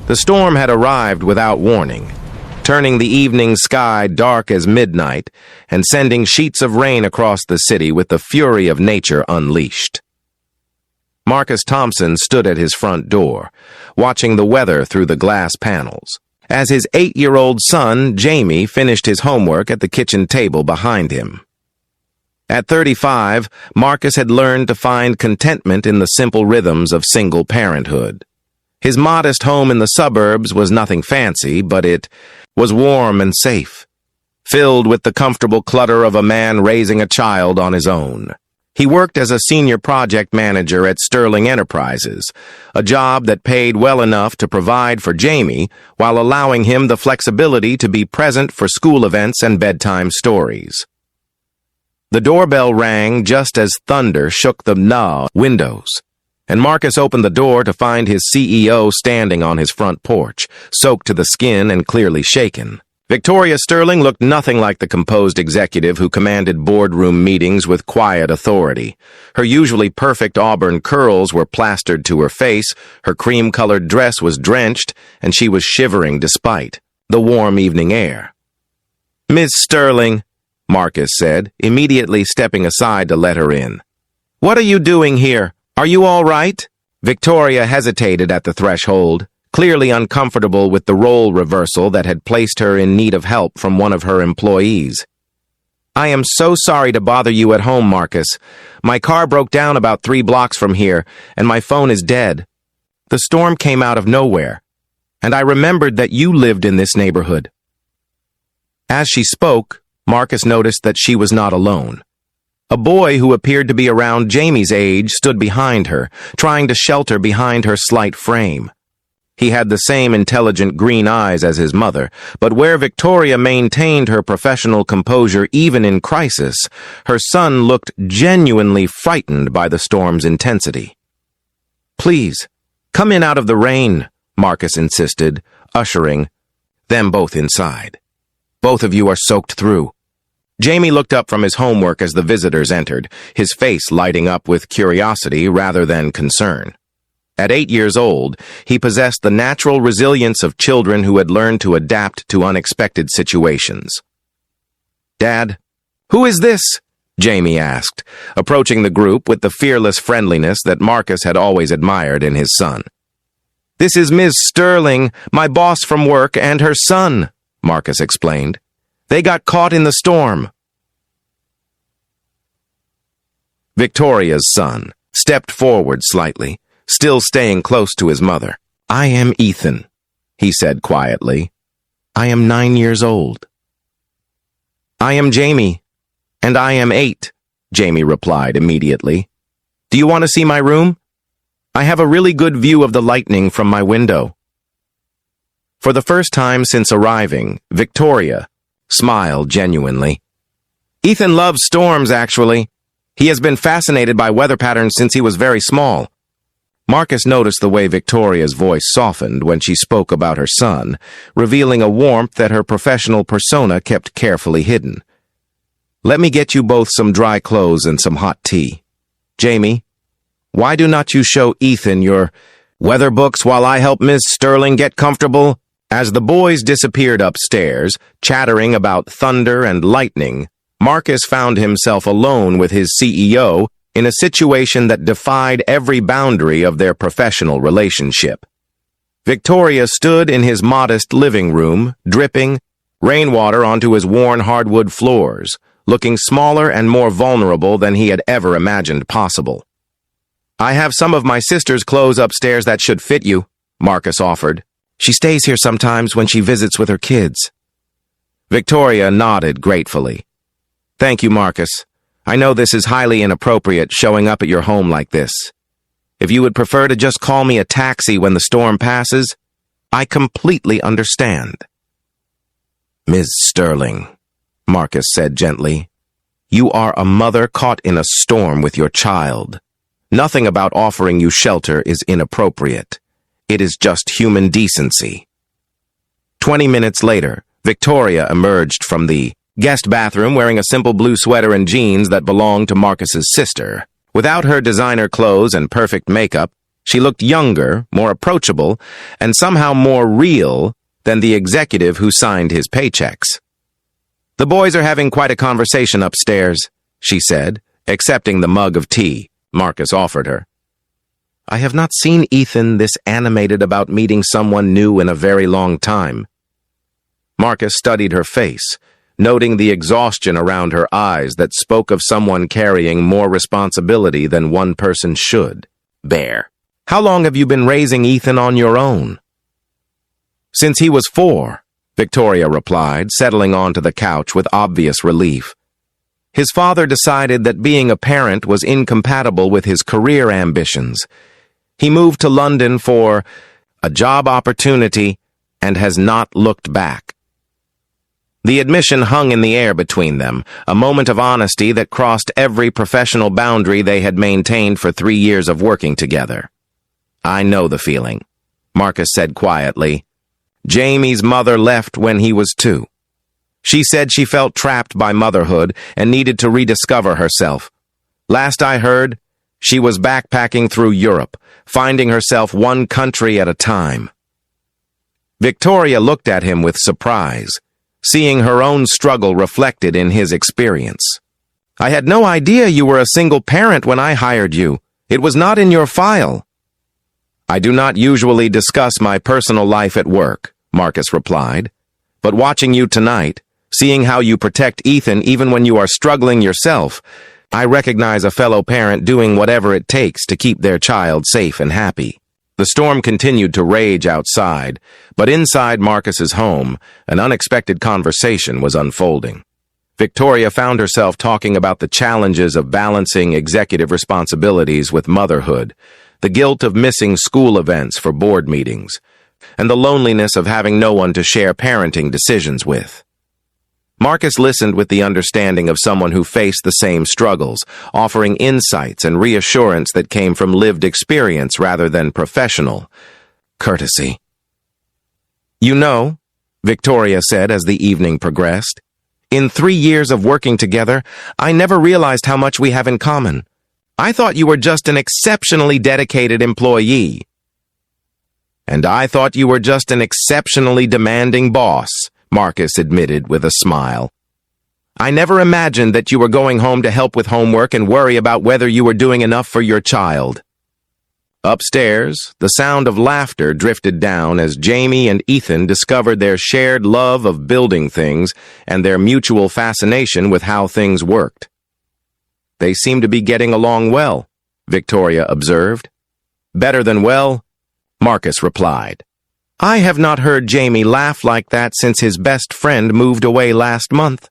The storm had arrived without warning, turning the evening sky dark as midnight and sending sheets of rain across the city with the fury of nature unleashed. Marcus Thompson stood at his front door, watching the weather through the glass panels, as his 8-year-old son, Jamie, finished his homework at the kitchen table behind him. At 35, Marcus had learned to find contentment in the simple rhythms of single parenthood. His modest home in the suburbs was nothing fancy, but it was warm and safe, filled with the comfortable clutter of a man raising a child on his own. He worked as a senior project manager at Sterling Enterprises, a job that paid well enough to provide for Jamie while allowing him the flexibility to be present for school events and bedtime stories. The doorbell rang just as thunder shook the windows, and Marcus opened the door to find his CEO standing on his front porch, soaked to the skin and clearly shaken. Victoria Sterling looked nothing like the composed executive who commanded boardroom meetings with quiet authority. Her usually perfect auburn curls were plastered to her face, her cream-colored dress was drenched, and she was shivering despite the warm evening air. "Miss Sterling," Marcus said, immediately stepping aside to let her in. "What are you doing here? Are you all right?" Victoria hesitated at the threshold, clearly uncomfortable with the role reversal that had placed her in need of help from one of her employees. "I am so sorry to bother you at home, Marcus. My car broke down about 3 blocks from here, and my phone is dead. The storm came out of nowhere, and I remembered that you lived in this neighborhood." As she spoke, Marcus noticed that she was not alone. A boy who appeared to be around Jamie's age stood behind her, trying to shelter behind her slight frame. He had the same intelligent green eyes as his mother, but where Victoria maintained her professional composure even in crisis, her son looked genuinely frightened by the storm's intensity. "Please, come in out of the rain," Marcus insisted, ushering them both inside. "Both of you are soaked through." Jamie looked up from his homework as the visitors entered, his face lighting up with curiosity rather than concern. At 8 years old, he possessed the natural resilience of children who had learned to adapt to unexpected situations. "Dad, who is this?" Jamie asked, approaching the group with the fearless friendliness that Marcus had always admired in his son. "This is Ms. Sterling, my boss from work, and her son," Marcus explained. "They got caught in the storm." Victoria's son stepped forward slightly, still staying close to his mother. "I am Ethan," he said quietly. "I am 9 years old." "I am Jamie, and I am 8, Jamie replied immediately. "Do you want to see my room? I have a really good view of the lightning from my window." For the first time since arriving, Victoria smiled genuinely. "Ethan loves storms, actually. He has been fascinated by weather patterns since he was very small." Marcus noticed the way Victoria's voice softened when she spoke about her son, revealing a warmth that her professional persona kept carefully hidden. "Let me get you both some dry clothes and some hot tea. Jamie, why do not you show Ethan your weather books while I help Miss Sterling get comfortable?" As the boys disappeared upstairs, chattering about thunder and lightning, Marcus found himself alone with his CEO in a situation that defied every boundary of their professional relationship. Victoria stood in his modest living room, dripping rainwater onto his worn hardwood floors, looking smaller and more vulnerable than he had ever imagined possible. "I have some of my sister's clothes upstairs that should fit you," Marcus offered. "She stays here sometimes when she visits with her kids." Victoria nodded gratefully. "Thank you, Marcus. I know this is highly inappropriate showing up at your home like this. If you would prefer to just call me a taxi when the storm passes, I completely understand." "Ms. Sterling," Marcus said gently, "you are a mother caught in a storm with your child. Nothing about offering you shelter is inappropriate. It is just human decency." 20 minutes later, Victoria emerged from the guest bathroom wearing a simple blue sweater and jeans that belonged to Marcus's sister. Without her designer clothes and perfect makeup, She looked younger, more approachable, and somehow more real than the executive who signed his paychecks. "The boys are having quite a conversation upstairs," she said, accepting the mug of tea Marcus offered her. "I have not seen Ethan this animated about meeting someone new in a very long time." Marcus studied her face, noting the exhaustion around her eyes that spoke of someone carrying more responsibility than one person should bear. "How long have you been raising Ethan on your own?" "Since he was 4, Victoria replied, settling onto the couch with obvious relief. His father decided that being a parent was incompatible with his career ambitions. He moved to London for a job opportunity and has not looked back. The admission hung in the air between them, a moment of honesty that crossed every professional boundary they had maintained for 3 years of working together. "I know the feeling," Marcus said quietly. "Jamie's mother left when he was 2. She said she felt trapped by motherhood and needed to rediscover herself. Last I heard, she was backpacking through Europe, finding herself one country at a time." Victoria looked at him with surprise, seeing her own struggle reflected in his experience. "I had no idea you were a single parent when I hired you. It was not in your file." "I do not usually discuss my personal life at work," Marcus replied. "But watching you tonight, seeing how you protect Ethan even when you are struggling yourself, I recognize a fellow parent doing whatever it takes to keep their child safe and happy." The storm continued to rage outside, but inside Marcus's home, an unexpected conversation was unfolding. Victoria found herself talking about the challenges of balancing executive responsibilities with motherhood, the guilt of missing school events for board meetings, and the loneliness of having no one to share parenting decisions with. Marcus listened with the understanding of someone who faced the same struggles, offering insights and reassurance that came from lived experience rather than professional courtesy. "You know," Victoria said as the evening progressed, "in 3 years of working together, I never realized how much we have in common. I thought you were just an exceptionally dedicated employee." "And I thought you were just an exceptionally demanding boss," Marcus admitted with a smile. "I never imagined that you were going home to help with homework and worry about whether you were doing enough for your child." Upstairs, the sound of laughter drifted down as Jamie and Ethan discovered their shared love of building things and their mutual fascination with how things worked. "They seem to be getting along well," Victoria observed. "Better than well," Marcus replied. "I have not heard Jamie laugh like that since his best friend moved away last month."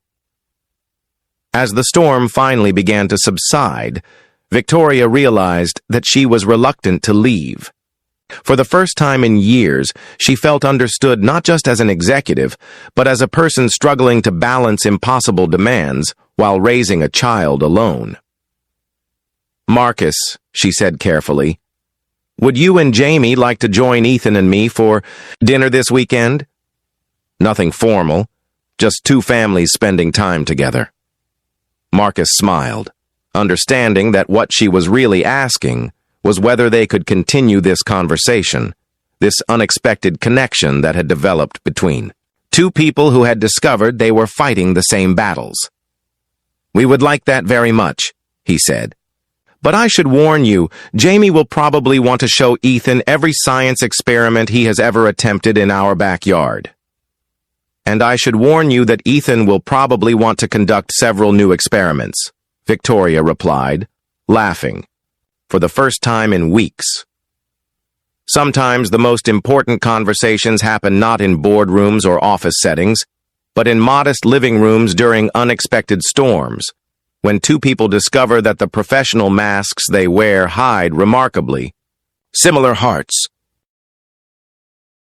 As the storm finally began to subside, Victoria realized that she was reluctant to leave. For the first time in years, she felt understood not just as an executive, but as a person struggling to balance impossible demands while raising a child alone. "Marcus," she said carefully, "would you and Jamie like to join Ethan and me for dinner this weekend? Nothing formal, just 2 families spending time together." Marcus smiled, understanding that what she was really asking was whether they could continue this conversation, this unexpected connection that had developed between 2 people who had discovered they were fighting the same battles. "We would like that very much," he said. "But I should warn you, Jamie will probably want to show Ethan every science experiment he has ever attempted in our backyard. And I should warn you that Ethan will probably want to conduct several new experiments," Victoria replied, laughing, for the first time in weeks. Sometimes the most important conversations happen not in boardrooms or office settings, but in modest living rooms during unexpected storms, when 2 people discover that the professional masks they wear hide remarkably similar hearts.